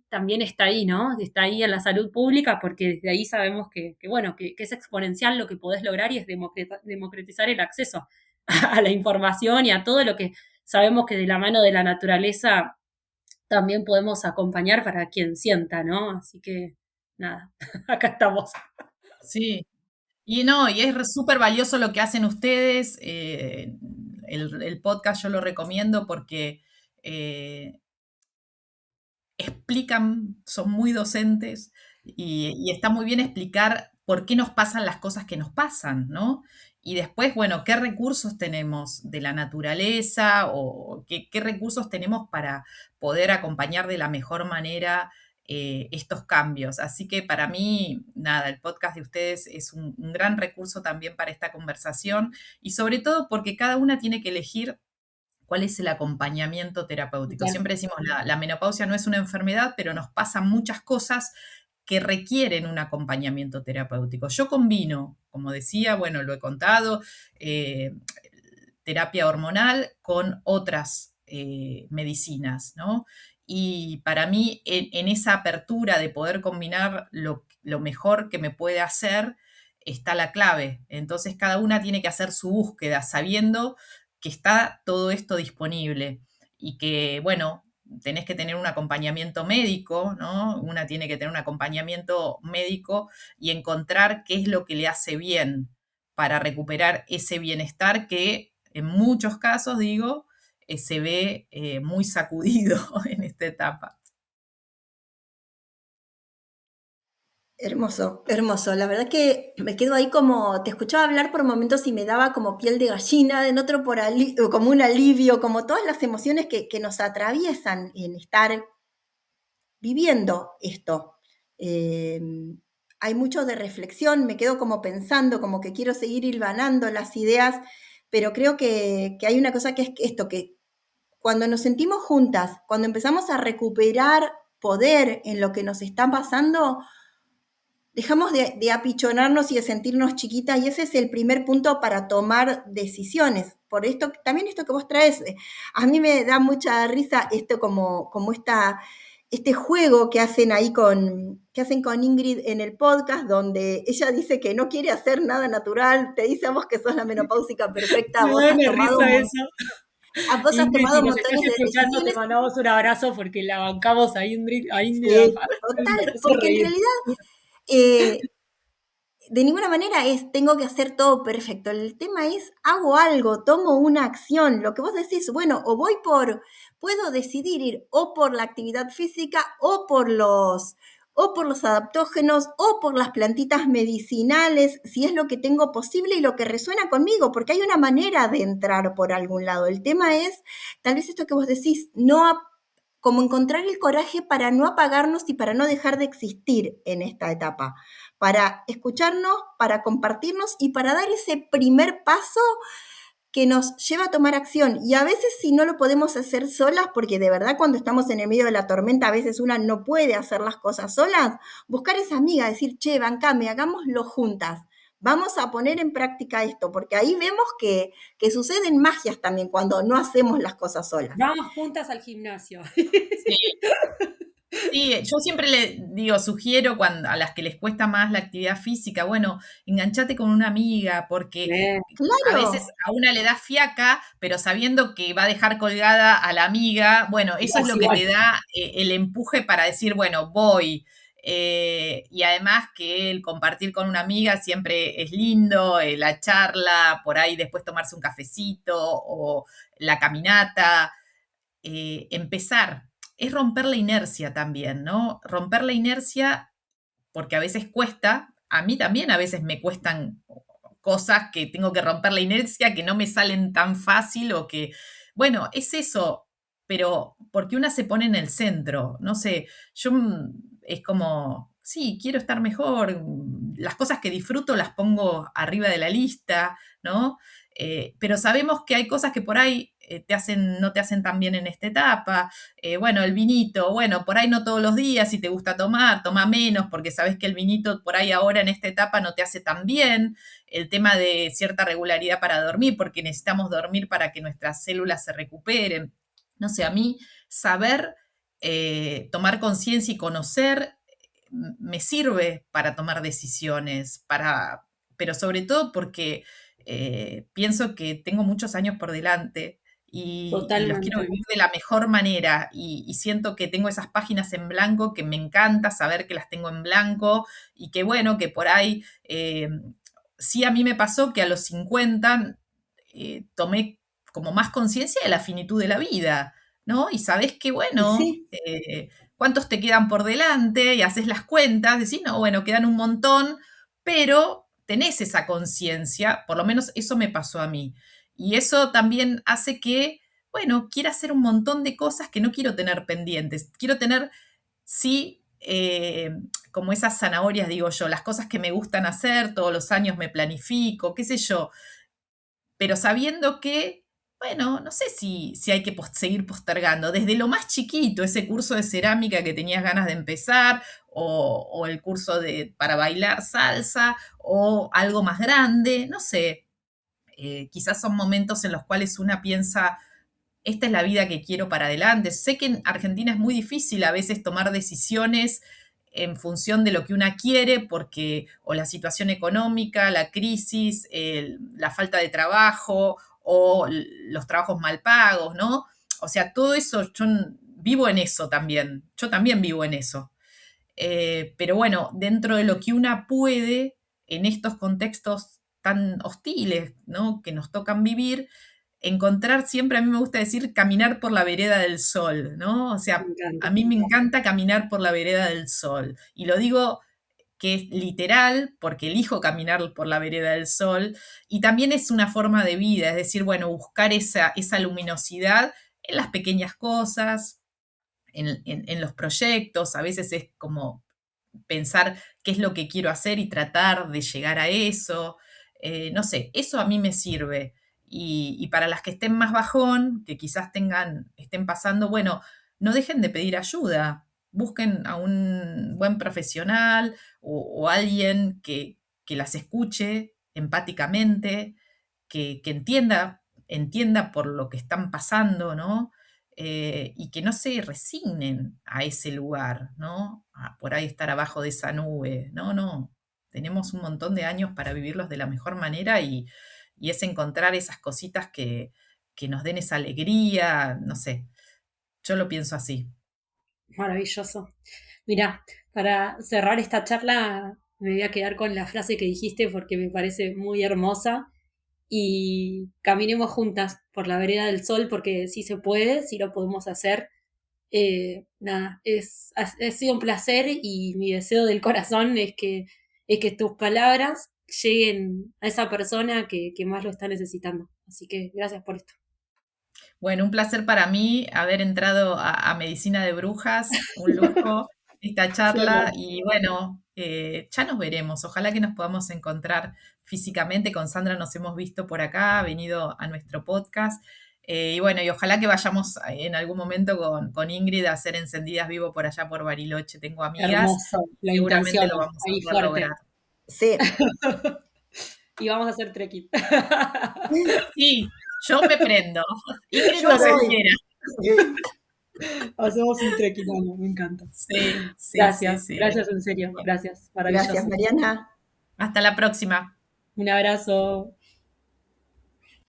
también está ahí, ¿no? Está ahí en la salud pública porque desde ahí sabemos bueno, que es exponencial lo que podés lograr y es democratizar el acceso a la información y a todo lo que sabemos que de la mano de la naturaleza también podemos acompañar para quien sienta, ¿no? Así que, nada, acá estamos. Sí, y no, y es súper valioso lo que hacen ustedes. El podcast yo lo recomiendo porque eh, explican, son muy docentes y está muy bien explicar por qué nos pasan las cosas que nos pasan, ¿no? Y después, bueno, qué recursos tenemos de la naturaleza o qué recursos tenemos para poder acompañar de la mejor manera estos cambios. Así que para mí, nada, el podcast de ustedes es un gran recurso también para esta conversación y sobre todo porque cada una tiene que elegir cuál es el acompañamiento terapéutico. Total. Siempre decimos, la menopausia no es una enfermedad, pero nos pasan muchas cosas que requieren un acompañamiento terapéutico. Yo combino, como decía, bueno, lo he contado, terapia hormonal con otras medicinas, ¿no? Y para mí, en esa apertura de poder combinar lo mejor que me puede hacer, está la clave. Entonces, cada una tiene que hacer su búsqueda, sabiendo que está todo esto disponible y que, bueno, tenés que tener un acompañamiento médico, ¿no? Una tiene que tener un acompañamiento médico y encontrar qué es lo que le hace bien para recuperar ese bienestar que en muchos casos, digo, se ve muy sacudido en esta etapa. Hermoso, hermoso. La verdad que me quedo ahí como, te escuchaba hablar por momentos y me daba como piel de gallina, en otro como un alivio, como todas las emociones que nos atraviesan en estar viviendo esto. Eh, Hay mucho de reflexión, me quedo como pensando, como que quiero seguir hilvanando las ideas, pero creo que hay una cosa que es esto, que cuando nos sentimos juntas, cuando empezamos a recuperar poder en lo que nos está pasando, dejamos de apichonarnos y de sentirnos chiquitas, y ese es el primer punto para tomar decisiones. Por esto, también esto que vos traes, a mí me da mucha risa esto como este juego que hacen ahí que hacen con Ingrid en el podcast, donde ella dice que no quiere hacer nada natural, te dice a vos que sos la menopáusica perfecta, Me da una risa eso. vos has Ingrid, tomado si nos estás montones de escuchando, te decisiones. mandamos un abrazo porque la bancamos a Ingrid, Sí, me total, hace porque en reír. realidad eh, de ninguna manera es tengo que hacer todo perfecto. El tema es hago algo, tomo una acción. Lo que vos decís, bueno, puedo decidir ir o por la actividad física o por los adaptógenos o por las plantitas medicinales, si es lo que tengo posible y lo que resuena conmigo, porque hay una manera de entrar por algún lado. El tema es, tal vez esto que vos decís, como encontrar el coraje para no apagarnos y para no dejar de existir en esta etapa, para escucharnos, para compartirnos y para dar ese primer paso que nos lleva a tomar acción. Y a veces si no lo podemos hacer solas, porque de verdad cuando estamos en el medio de la tormenta, a veces una no puede hacer las cosas solas, buscar esa amiga, decir, che, bancame, hagámoslo juntas. Vamos a poner en práctica esto, porque ahí vemos que suceden magias también cuando no hacemos las cosas solas. Vamos juntas al gimnasio. Sí. Sí, yo siempre le digo, sugiero a las que les cuesta más la actividad física, bueno, enganchate con una amiga, porque a Claro, veces a una le da fiaca, pero sabiendo que va a dejar colgada a la amiga, bueno, eso es Vas lo que igual. te da el empuje para decir, bueno, voy. Y además que el compartir con una amiga siempre es lindo, la charla, por ahí después tomarse un cafecito o la caminata, empezar es romper la inercia también, ¿no? Romper la inercia porque a veces cuesta, a mí también a veces me cuestan cosas que tengo que romper la inercia, que no me salen tan fácil o que, bueno, es eso, pero porque una se pone en el centro, no sé, yo es como, sí, quiero estar mejor, las cosas que disfruto las pongo arriba de la lista, ¿no? Pero sabemos que hay cosas que por ahí no te hacen tan bien en esta etapa. Bueno, el vinito, bueno, por ahí no todos los días, si te gusta tomar, toma menos, porque sabes que el vinito por ahí ahora en esta etapa no te hace tan bien. El tema de cierta regularidad para dormir, porque necesitamos dormir para que nuestras células se recuperen. No sé, a mí saber tomar conciencia y conocer me sirve para tomar decisiones, pero sobre todo porque pienso que tengo muchos años por delante y los quiero Totalmente. vivir de la mejor manera y siento que tengo esas páginas en blanco que me encanta saber que las tengo en blanco y que bueno, que por ahí sí a mí me pasó que a los 50 tomé como más conciencia de la finitud de la vida, ¿no? Y sabés que, Y bueno, sí, cuántos te quedan por delante y haces las cuentas, decís, no, bueno, quedan un montón, pero tenés esa conciencia, por lo menos eso me pasó a mí. Y eso también hace que, bueno, quiera hacer un montón de cosas que no quiero tener pendientes. Quiero tener, sí, como esas zanahorias, digo yo, las cosas que me gustan hacer, todos los años me planifico, qué sé yo, pero sabiendo que, bueno, no sé si hay que seguir postergando. Desde lo más chiquito, ese curso de cerámica que tenías ganas de empezar, o el curso para bailar salsa, o algo más grande, no sé. Quizás son momentos en los cuales una piensa, esta es la vida que quiero para adelante. Sé que en Argentina es muy difícil a veces tomar decisiones en función de lo que una quiere, porque o la situación económica, la crisis, la falta de trabajo o los trabajos mal pagos, ¿no? O sea, todo eso, yo vivo en eso también, yo también vivo en eso. Pero bueno, dentro de lo que una puede, en estos contextos tan hostiles, ¿no? Que nos tocan vivir, encontrar siempre, a mí me gusta decir, caminar por la vereda del sol, ¿no? O Me sea, a encanta. mí me encanta caminar por la vereda del sol. Y lo digo que es literal, porque elijo caminar por la vereda del sol, y también es una forma de vida, es decir, bueno, buscar esa luminosidad en las pequeñas cosas, en los proyectos, a veces es como pensar qué es lo que quiero hacer y tratar de llegar a eso. No sé, eso a mí me sirve. Y para las que estén más bajón, que quizás estén pasando, bueno, no dejen de pedir ayuda. Busquen a un buen profesional o alguien que las escuche empáticamente, que entienda por lo que están pasando, ¿no? Y que no se resignen a ese lugar, ¿no? A por ahí estar abajo de esa nube. No, no. Tenemos un montón de años para vivirlos de la mejor manera y es encontrar esas cositas que nos den esa alegría, no sé. Yo lo pienso así. Maravilloso. Mira, para cerrar esta charla me voy a quedar con la frase que dijiste porque me parece muy hermosa y caminemos juntas por la vereda del sol porque sí se puede, sí lo podemos hacer. Nada, ha sido un placer y mi deseo del corazón es que tus palabras lleguen a esa persona que más lo está necesitando. Así que gracias por esto. Bueno, un placer para mí haber entrado a Medicina de Brujas, un lujo esta Qué charla honor. y bueno, ya nos veremos. Ojalá que nos podamos encontrar físicamente. Con Sandra nos hemos visto por acá, ha venido a nuestro podcast. Y bueno, y ojalá que vayamos en algún momento con Ingrid a hacer encendidas vivo por allá por Bariloche. Tengo amigas Hermoso, y lo seguramente lo intenciono, vamos a ahí poder lograr. fuerte. sí. Y vamos a hacer trekking. Sí, yo me prendo. Ingrid Yo nos voy. espera. Hacemos un trekking, amo, me encanta. Sí, sí, sí, Gracias, sí. gracias en serio, Bueno, gracias, Gracias, maravilloso. Mariana. hasta la próxima. Un abrazo.